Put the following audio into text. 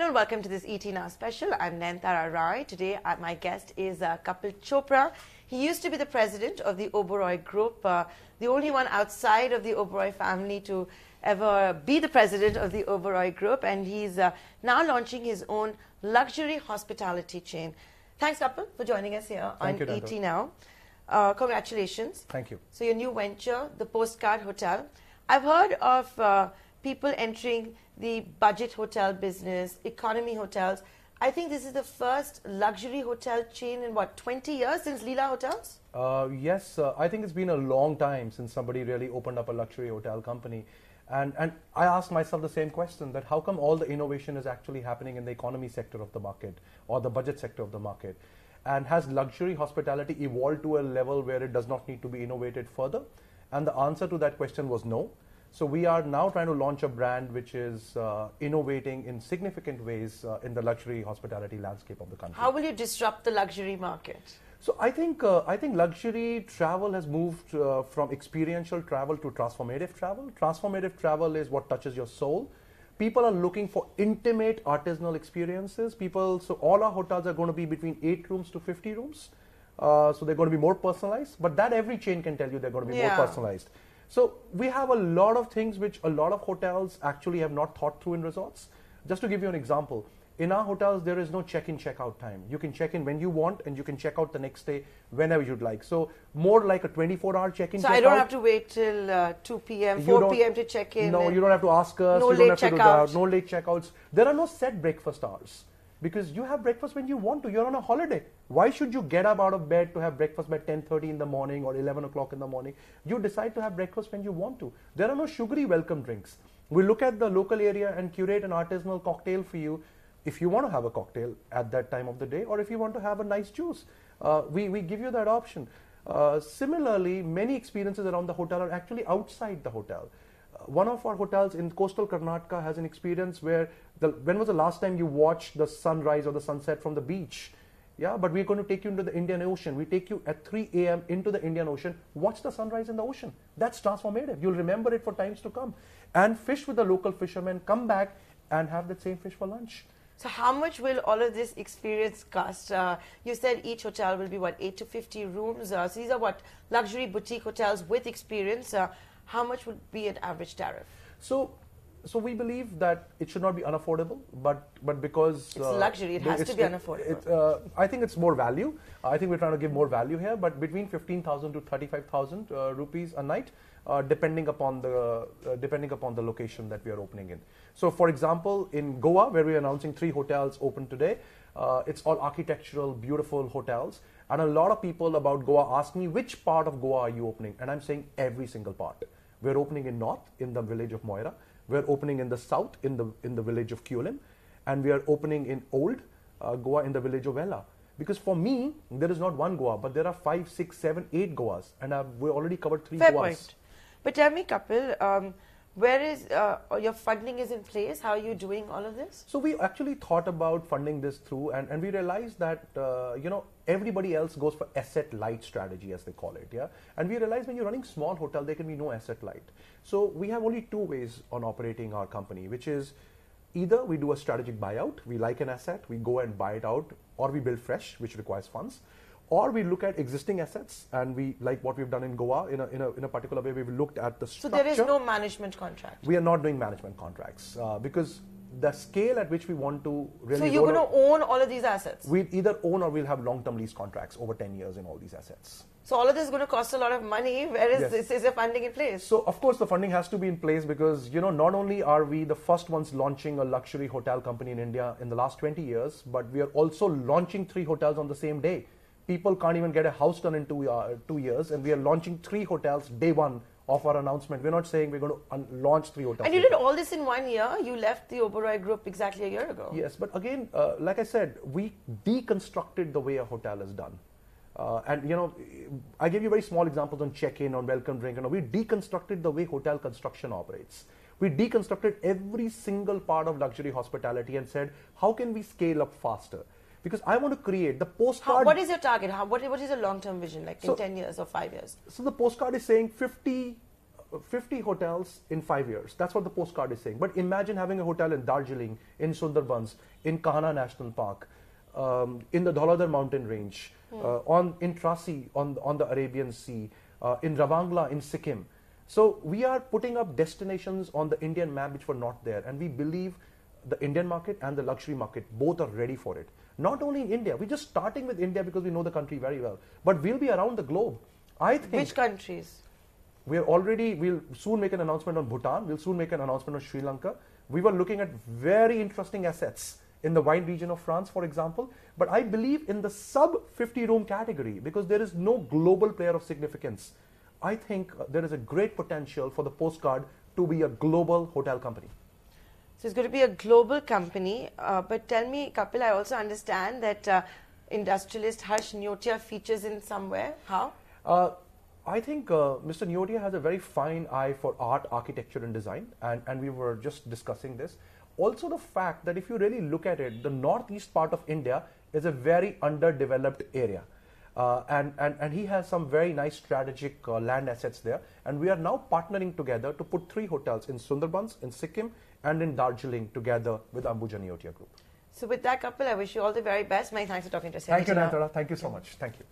and welcome to this ET Now special. I'm Nayantara Rai. Today, my guest is Kapil Chopra. He used to be the president of the Oberoi Group, the only one outside of the Oberoi family to ever be the president of the Oberoi Group, and he's now launching his own luxury hospitality chain. Thanks, Kapil, for joining us here on ET Now. Congratulations. Thank you. So your new venture, the Postcard Hotel. I've heard of people entering the budget hotel business, economy hotels. I think this is the first luxury hotel chain in what, 20 years since Leela Hotels? Yes, I think it's been a long time since somebody really opened up a luxury hotel company. And I asked myself the same question, that how come all the innovation is actually happening in the economy sector of the market or the budget sector of the market? And has luxury hospitality evolved to a level where it does not need to be innovated further? And the answer to that question was no. So we are now trying to launch a brand which is innovating in significant ways in the luxury hospitality landscape of the country. How will you disrupt the luxury market? So I think luxury travel has moved from experiential travel to transformative travel. Transformative travel is what touches your soul. People are looking for intimate artisanal experiences. So all our hotels are going to be between 8 rooms to 50 rooms. So they're going to be more personalized, but that every chain can tell you they're going to be more personalized. So we have a lot of things which a lot of hotels actually have not thought through in resorts. Just to give you an example, in our hotels, there is no check-in, check-out time. You can check in when you want and you can check out the next day whenever you'd like. So more like a 24-hour check-in, check-out. So I don't have to wait till 2 p.m., 4 p.m. to check in? No, you don't have to ask us. No late check-outs. No late check-outs. There are no set breakfast hours because you have breakfast when you want to. You're on a holiday. Why should you get up out of bed to have breakfast by 10:30 in the morning or 11 o'clock in the morning? You decide to have breakfast when you want to. There are no sugary welcome drinks. We look at the local area and curate an artisanal cocktail for you if you want to have a cocktail at that time of the day, or if you want to have a nice juice. We give you that option. Similarly, many experiences around the hotel are actually outside the hotel. One of our hotels in coastal Karnataka has an experience where, when was the last time you watched the sunrise or the sunset from the beach? Yeah, but we're going to take you into the Indian Ocean. We take you at 3 a.m. into the Indian Ocean. Watch the sunrise in the ocean. That's transformative. You'll remember it for times to come. And fish with the local fishermen, come back and have that same fish for lunch. So how much will all of this experience cost? You said each hotel will be, what, 8 to 50 rooms? So these are what, luxury boutique hotels with experience. How much would be an average tariff? So we believe that it should not be unaffordable, but because it's luxury, it has to be unaffordable. I think it's more value. I think we're trying to give more value here, but between 15,000 to 35,000 rupees a night, depending upon the location that we are opening in. So, for example, in Goa, where we are announcing 3 hotels open today, it's all architectural, beautiful hotels. And a lot of people about Goa ask me, which part of Goa are you opening? And I'm saying every single part. We're opening in north, in the village of Moira. We're opening in the south, in the village of Kulim. And we are opening in old Goa, in the village of Vella. Because for me, there is not one Goa, but there are 5, 6, 7, 8 Goas. And we already covered 3 Fair Goas. Point. But tell me, Kapil, where is your funding is in place? How are you doing all of this? So we actually thought about funding this through, and we realized that everybody else goes for asset light strategy, as they call it, yeah. And we realized when you're running small hotel, there can be no asset light. So we have only 2 ways on operating our company, which is either we do a strategic buyout, we like an asset, we go and buy it out, or we build fresh, which requires funds. Or we look at existing assets, and we, like what we've done in Goa, in a particular way, we've looked at the structure. So there is no management contract? We are not doing management contracts because the scale at which we want to really... So you're going to own all of these assets? We'll either own or we'll have long-term lease contracts over 10 years in all these assets. So all of this is going to cost a lot of money. Where is this? Is the funding in place? So of course the funding has to be in place because, not only are we the first ones launching a luxury hotel company in India in the last 20 years, but we are also launching 3 hotels on the same day. People can't even get a house done in 2 years, and we are launching 3 hotels day 1 of our announcement. We're not saying we're going to launch 3 hotels. And you did all this in 1 year. You left the Oberoi Group exactly a year ago. Yes, but again, like I said, we deconstructed the way a hotel is done. I gave you very small examples on check-in, on welcome drink. We deconstructed the way hotel construction operates. We deconstructed every single part of luxury hospitality and said, how can we scale up faster? Because I want to create the postcard. What is your target? What is your long-term vision, like in 10 years or 5 years? So the postcard is saying 50 50 hotels in 5 years. That's what the postcard is saying. But imagine having a hotel in Darjeeling, in Sundarbans, in Kahana National Park, in the Dhauladhar mountain range, in Trasi on the Arabian Sea, in Ravangla in Sikkim. So we are putting up destinations on the Indian map which were not there, and we believe the Indian market and the luxury market both are ready for it. Not only in India, we're just starting with India because we know the country very well, but we'll be around the globe. I think. Which countries? We'll soon make an announcement on Bhutan, we'll soon make an announcement on Sri Lanka. We were looking at very interesting assets in the wine region of France, for example, but I believe in the sub 50 room category because there is no global player of significance. I think there is a great potential for the postcard to be a global hotel company. So it's going to be a global company, but tell me, Kapil, I also understand that industrialist Harsh Nyotia features in somewhere. How? I think Mr. Nyotia has a very fine eye for art, architecture and design, and we were just discussing this. Also the fact that if you really look at it, the northeast part of India is a very underdeveloped area. And he has some very nice strategic land assets there, and we are now partnering together to put 3 hotels in Sundarbans, in Sikkim and in Darjeeling together with Ambuja Nyotia Group. So with that, Kapil, I wish you all the very best. Many thanks for talking to us. Thank you, Nayantara. Thank you so much. Thank you.